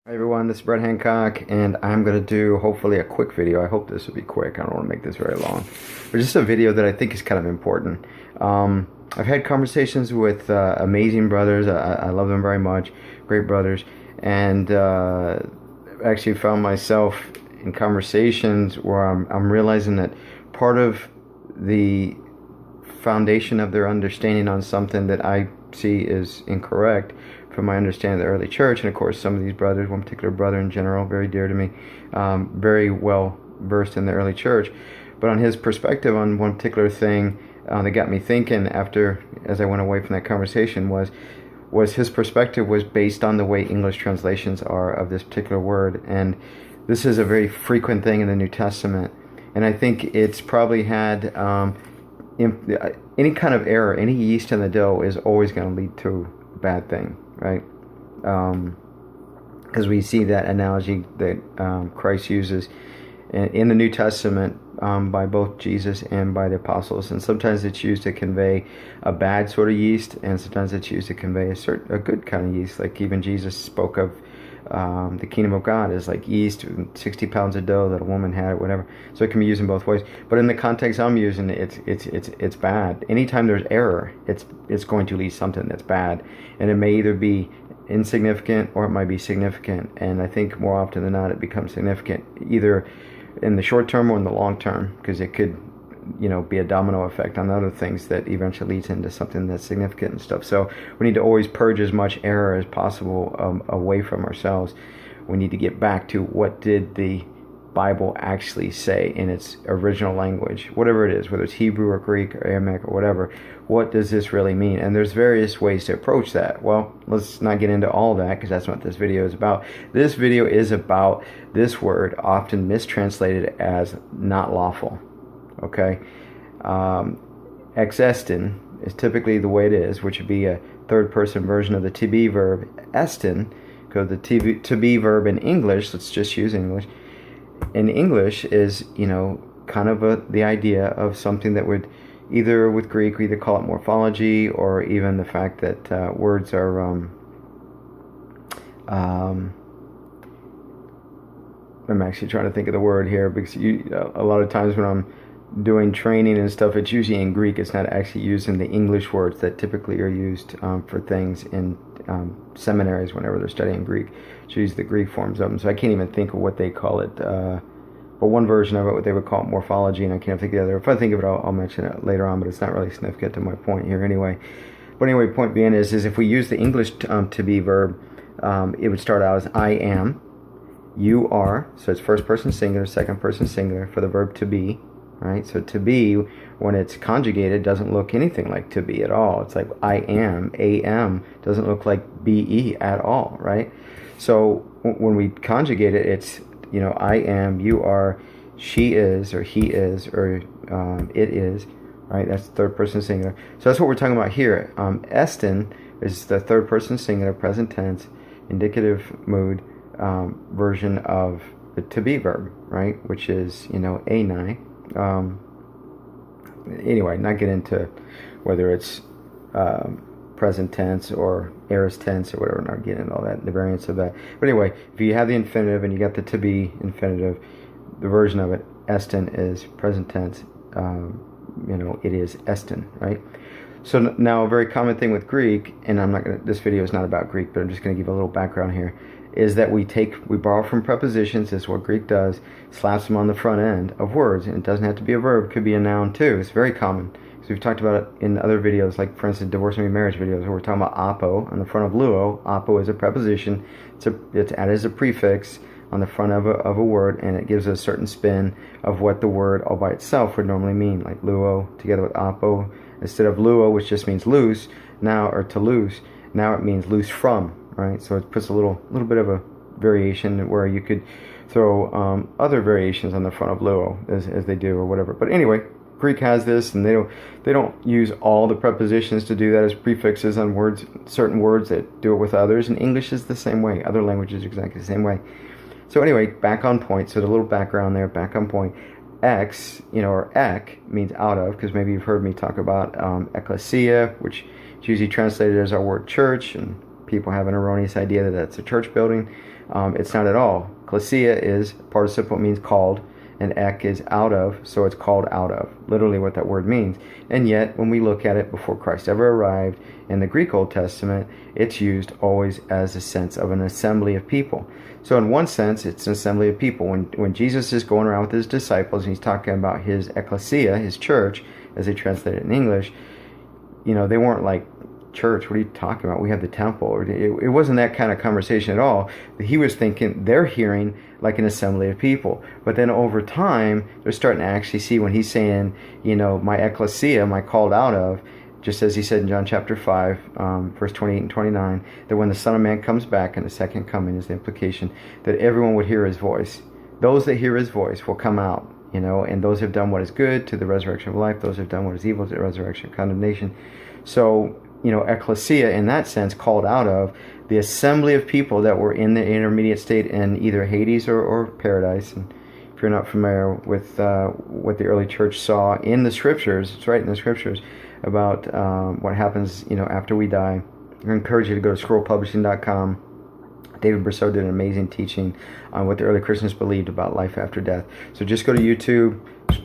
Hi everyone, this is Brett Hancock, and I'm going to do hopefully a quick video. I hope this will be quick. I don't want to make this very long. But just a video that I think is kind of important. I've had conversations with amazing brothers. I love them very much. Great brothers. And actually found myself in conversations where I'm realizing that part of the foundation of their understanding on something that I see is incorrect from my understanding of the early church. And of course, some of these brothers, one particular brother in general, very dear to me, very well versed in the early church, but on his perspective on one particular thing that got me thinking after, as I went away from that conversation, was his perspective was based on the way English translations are of this particular word. And this is a very frequent thing in the New Testament, and I think it's probably had any kind of error, any yeast in the dough is always going to lead to a bad thing, right? Because we see that analogy that Christ uses in the New Testament by both Jesus and by the apostles, and sometimes it's used to convey a bad sort of yeast, and sometimes it's used to convey a good kind of yeast. Like even Jesus spoke of the kingdom of God is like yeast, 60 pounds of dough that a woman had, or whatever. So it can be used in both ways. But in the context I'm using, it's bad. Anytime there's error, it's going to lead something that's bad, and it may either be insignificant or it might be significant. And I think more often than not, it becomes significant, either in the short term or in the long term, because it could, be a domino effect on other things that eventually leads into something that's significant and stuff. So we need to always purge as much error as possible away from ourselves. We need to get back to what did the Bible actually say in its original language, whatever it is, whether it's Hebrew or Greek or Aramaic or whatever. What does this really mean? And there's various ways to approach that. Well, let's not get into all that, because that's what this video is about. This video is about this word, often mistranslated as not lawful. Okay, Eston is typically the way it is, which would be a third-person version of the to be verb Eston, because the to be verb in English, let's just use English. In English is, kind of the idea of something that would either with Greek, we either call it morphology, or even the fact that words are I'm actually trying to think of the word here, because a lot of times when I'm doing training and stuff, it's usually in Greek. It's not actually using the English words that typically are used for things in seminaries whenever they're studying Greek. It's use the Greek forms of them. So I can't even think of what they call it. But one version of it, what they would call it morphology, and I can't think of the other. If I think of it, I'll mention it later on, but it's not really significant to my point here anyway. But anyway, point being is if we use the English to be verb, it would start out as I am, you are, so it's first person singular, second person singular for the verb to be. Right, so to be, when it's conjugated, doesn't look anything like to be at all. It's like I am doesn't look like be at all, right? So when we conjugate it, it's, I am, you are, she is, or he is, or it is, right? That's third person singular. So that's what we're talking about here. Eston is the third person singular, present tense, indicative mood version of the to be verb, right? Which is, anai. Anyway, not get into whether it's present tense or aorist tense or whatever, not get into all that, the variants of that. But anyway, if you have the infinitive and you got the to be infinitive, the version of it, Eston, is present tense. It is Eston, right? So now a very common thing with Greek, and this video is not about Greek, but I'm just going to give a little background here, is that we borrow from prepositions. This is what Greek does, slaps them on the front end of words, and it doesn't have to be a verb, it could be a noun too. It's very common. So we've talked about it in other videos, like for instance, divorce and remarriage videos, where we're talking about apo on the front of luo. Apo is a preposition. It's added as a prefix on the front of a word, and it gives a certain spin of what the word all by itself would normally mean, like luo together with apo. Instead of luo, which just means loose, now, or to loose, now it means loose from, right? So it puts a little bit of a variation where you could throw other variations on the front of luo as they do, or whatever. But anyway, Greek has this, and they don't use all the prepositions to do that as prefixes on words, certain words that do it with others. And English is the same way. Other languages are exactly the same way. So anyway, back on point. So the little background there, back on point. Ex, or ek, means out of, because maybe you've heard me talk about ecclesia, which is usually translated as our word church, and people have an erroneous idea that that's a church building. It's not at all. Ecclesia is participle, means called, and ek is out of, so it's called out of, literally what that word means. And yet, when we look at it before Christ ever arrived in the Greek Old Testament, it's used always as a sense of an assembly of people. So in one sense, it's an assembly of people. When Jesus is going around with his disciples and he's talking about his ecclesia, his church, as they translate it in English, they weren't like, church, what are you talking about? We have the temple. It wasn't that kind of conversation at all. He was thinking they're hearing like an assembly of people. But then over time, they're starting to actually see when he's saying, my ecclesia, my called out of, just as he said in John chapter 5, verse 28 and 29, that when the Son of Man comes back, and the second coming is the implication, that everyone would hear his voice. Those that hear his voice will come out, and those who have done what is good to the resurrection of life, those who have done what is evil to the resurrection of condemnation. So, ecclesia in that sense, called out of the assembly of people that were in the intermediate state in either Hades or paradise. And if you're not familiar with what the early church saw in the scriptures, it's right in the scriptures about what happens, after we die. I encourage you to go to scrollpublishing.com. David Brousseau did an amazing teaching on what the early Christians believed about life after death. So just go to YouTube,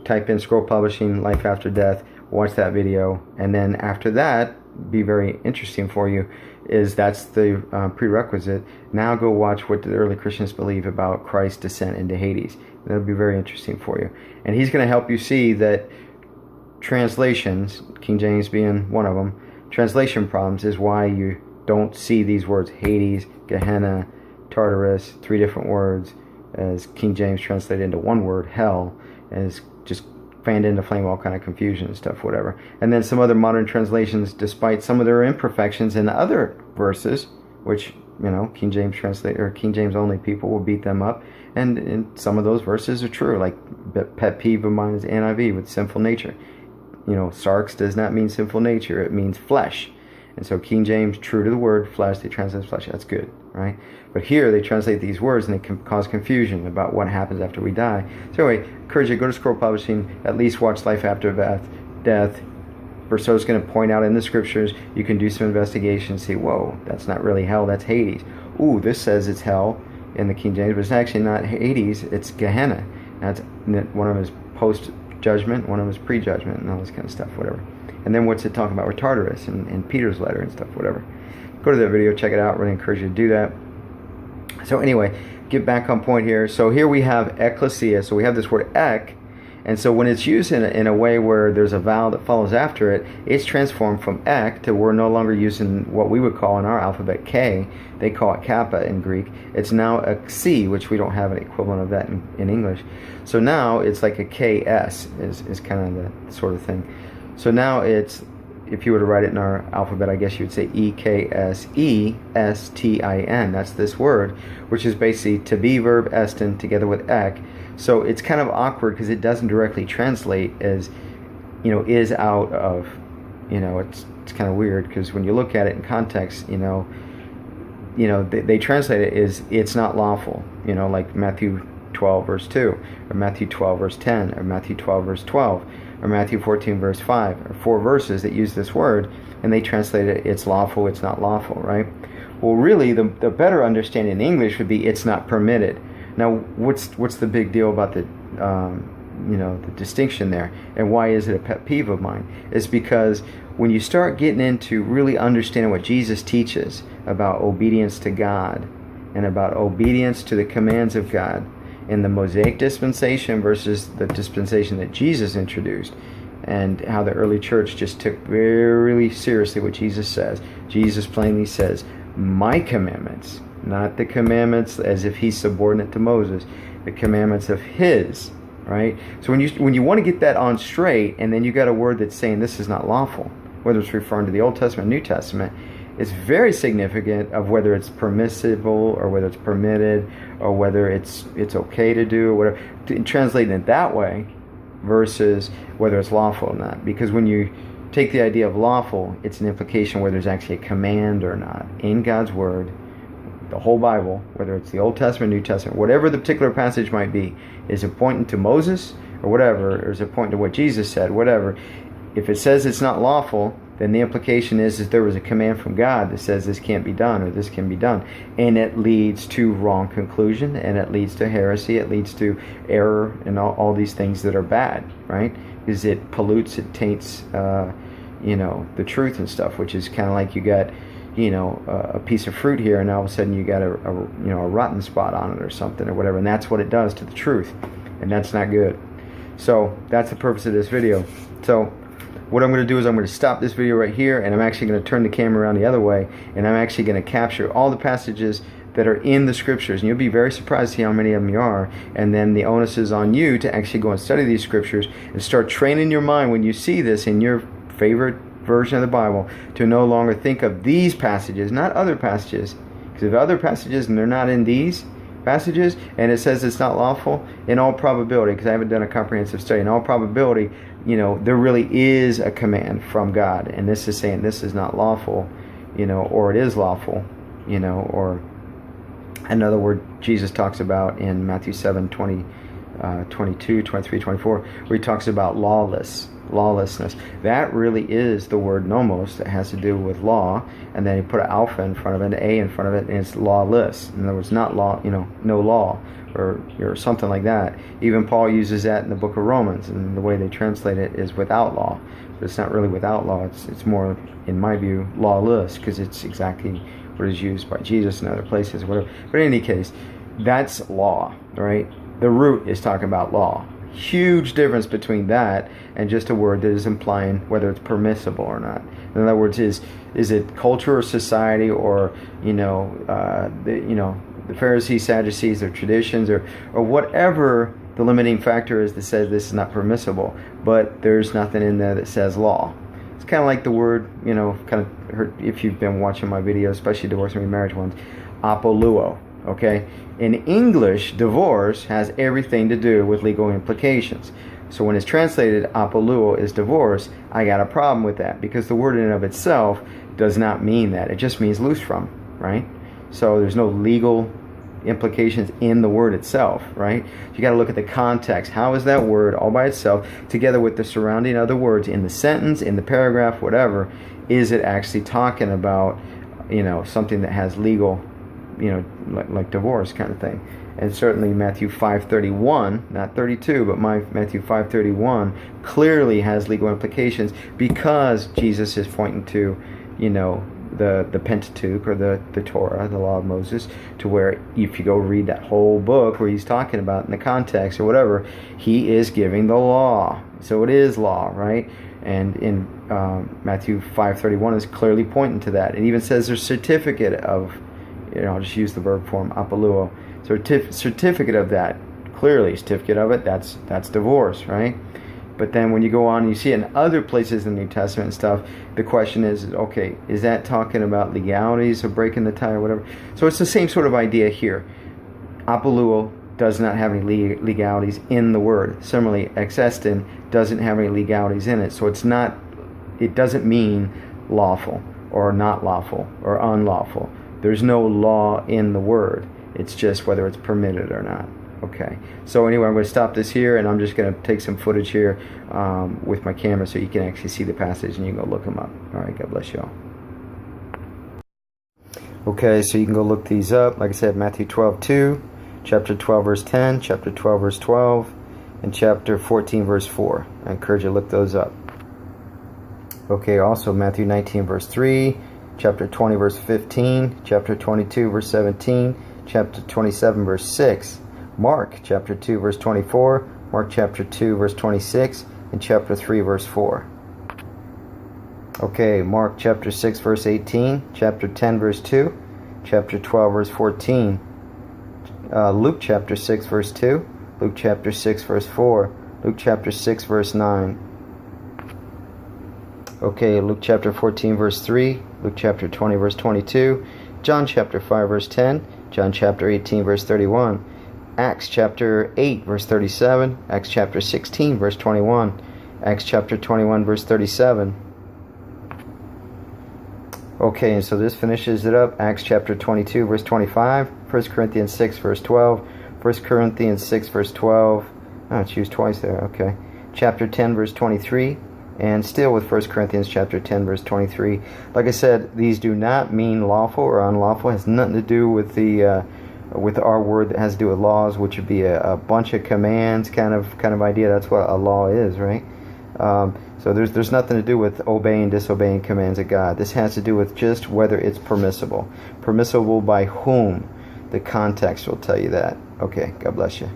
type in Scroll Publishing, Life After Death, watch that video, and then after that, be very interesting for you, is that's the prerequisite. Now go watch what the early Christians believe about Christ's descent into Hades. That'll be very interesting for you. And he's going to help you see that translations, King James being one of them, translation problems is why you don't see these words Hades, Gehenna, Tartarus, 3 different words, as King James translated into one word, hell, as just fanned into flame, all kind of confusion and stuff, whatever. And then some other modern translations, despite some of their imperfections in other verses, which King James translate or King James only people will beat them up, and some of those verses are true. Like pet peeve of mine is NIV with sinful nature. Sarx does not mean sinful nature; it means flesh. And so King James, true to the word flesh, they translate flesh. That's good, right? But here they translate these words and they can cause confusion about what happens after we die. So anyway, encourage you to go to Scroll Publishing, at least watch Life After Death. Brousseau's going to point out in the scriptures, you can do some investigation, see, whoa, that's not really hell, that's Hades. Ooh, this says it's hell in the King James, but it's actually not Hades, it's Gehenna. That's one of them is post-judgment, one of them is pre-judgment, and all this kind of stuff, whatever. And then what's it talking about with Tartarus and Peter's letter and stuff, whatever. Go to that video, check it out. Really encourage you to do that. So anyway, get back on point here. So here we have ecclesia. So we have this word ek. And so when it's used in a way where there's a vowel that follows after it, it's transformed from ek to we're no longer using what we would call in our alphabet K. They call it kappa in Greek. It's now a xi, which we don't have an equivalent of that in English. So now it's like a KS is kind of the sort of thing. So now it's, if you were to write it in our alphabet, I guess you would say EKSESTIN. That's this word, which is basically to be verb Eston together with ek. So it's kind of awkward because it doesn't directly translate as, is out of. It's kind of weird because when you look at it in context, they translate it as it's not lawful. Like Matthew 12 verse 2, or Matthew 12 verse 10, or Matthew 12 verse 12. Or Matthew 14 verse 5, or 4 verses that use this word, and they translate it, it's lawful, it's not lawful, right? Well, really, the better understanding in English would be it's not permitted. Now, what's the big deal about the distinction there, and why is it a pet peeve of mine? It's because when you start getting into really understanding what Jesus teaches about obedience to God, and about obedience to the commands of God, in the Mosaic dispensation versus the dispensation that Jesus introduced, and how the early church just took very seriously what Jesus says. Jesus plainly says, my commandments, not the commandments as if he's subordinate to Moses, the commandments of his, right? So when you want to get that on straight, and then you got a word that's saying this is not lawful, whether it's referring to the Old Testament, New Testament, it's very significant of whether it's permissible or whether it's permitted or whether it's okay to do or whatever. Translating it that way versus whether it's lawful or not. Because when you take the idea of lawful, it's an implication whether there's actually a command or not in God's Word, the whole Bible, whether it's the Old Testament, New Testament, whatever the particular passage might be. Is it pointing to Moses or whatever, or is it pointing to what Jesus said, whatever. If it says it's not lawful, then the implication is there was a command from God that says this can't be done or this can be done. And it leads to wrong conclusion, and it leads to heresy, it leads to error, and all these things that are bad, right? Because it pollutes, it taints, the truth and stuff, which is kind of like you got, a piece of fruit here, and all of a sudden you got a rotten spot on it or something or whatever, and that's what it does to the truth, and that's not good. So that's the purpose of this video. So what I'm going to do is I'm going to stop this video right here, and I'm actually going to turn the camera around the other way, and I'm actually going to capture all the passages that are in the scriptures, and you'll be very surprised to see how many of them you are. And then the onus is on you to actually go and study these scriptures and start training your mind when you see this in your favorite version of the Bible to no longer think of these passages, not other passages. Because if other passages and they're not in these passages, and it says it's not lawful, in all probability, because I haven't done a comprehensive study, in all probability, there really is a command from God, and this is saying this is not lawful, or it is lawful, or another word Jesus talks about in Matthew 7, 20, 22, 23, 24, where he talks about lawlessness. That really is the word nomos that has to do with law, and then you put an alpha in front of it, an A in front of it, and it's lawless. In other words, not law, no law, or something like that. Even Paul uses that in the book of Romans, and the way they translate it is without law. But it's not really without law, it's more, in my view, lawless, because it's exactly what is used by Jesus in other places, whatever. But in any case, that's law, right? The root is talking about law. Huge difference between that and just a word that is implying whether it's permissible or not. In other words, is it culture or society, or the Pharisees, Sadducees, or traditions, or whatever the limiting factor is that says this is not permissible, but there's nothing in there that says law. It's kind of like the word, kind of heard, if you've been watching my videos, especially divorce and remarriage ones, apoluo. Okay, in English, divorce has everything to do with legal implications. So when it's translated apoluo is divorce, I got a problem with that, because the word in and of itself does not mean that. It just means loose from, right? So there's no legal implications in the word itself, right? You got to look at the context. How is that word all by itself, together with the surrounding other words in the sentence, in the paragraph, whatever? Is it actually talking about, something that has legal, like divorce kind of thing? And certainly Matthew 5:31, not 32, but Matthew 5:31 clearly has legal implications, because Jesus is pointing to, the Pentateuch, or the Torah, the law of Moses, to where if you go read that whole book where he's talking about in the context or whatever, he is giving the law. So it is law, right? And in Matthew 5:31 is clearly pointing to that. It even says there's a certificate of, I'll just use the verb form, apoluo. Certificate of that, clearly certificate of it, that's divorce, right? But then when you go on, you see it in other places in the New Testament and stuff, the question is, okay, is that talking about legalities of breaking the tie or whatever? So it's the same sort of idea here. Apoluo does not have any legalities in the word. Similarly, Eston doesn't have any legalities in it. So it doesn't mean lawful or not lawful or unlawful. There's no law in the word. It's just whether it's permitted or not. Okay. So anyway, I'm going to stop this here, and I'm just going to take some footage here with my camera so you can actually see the passage, and you can go look them up. All right. God bless you all. Okay. So you can go look these up. Like I said, Matthew 12:2, chapter 12, verse 10, chapter 12, verse 12, and chapter 14, verse 4. I encourage you to look those up. Okay. Also, Matthew 19, verse 3, chapter 20, verse 15, chapter 22, verse 17, chapter 27, verse 6, Mark chapter 2, verse 24, Mark chapter 2, verse 26, and chapter 3, verse 4. Okay, Mark chapter 6, verse 18, chapter 10, verse 2, chapter 12, verse 14, Luke chapter 6, verse 2, Luke chapter 6, verse 4, Luke chapter 6, verse 9. Okay, Luke chapter 14, verse 3, Luke chapter 20, verse 22, John chapter 5, verse 10, John chapter 18, verse 31, Acts chapter 8, verse 37, Acts chapter 16, verse 21, Acts chapter 21, verse 37. Okay, and so this finishes it up. Acts chapter 22, verse 25, 1 Corinthians 6, verse 12, 1 Corinthians 6, verse 12. Oh, it's used twice there, okay. Chapter 10, verse 23, And still with 1 Corinthians chapter 10, verse 23, like I said, these do not mean lawful or unlawful. It has nothing to do with the with our word that has to do with laws, which would be a bunch of commands kind of idea. That's what a law is, right? So there's nothing to do with obeying, disobeying commands of God. This has to do with just whether it's permissible. Permissible by whom? The context will tell you that. Okay, God bless you.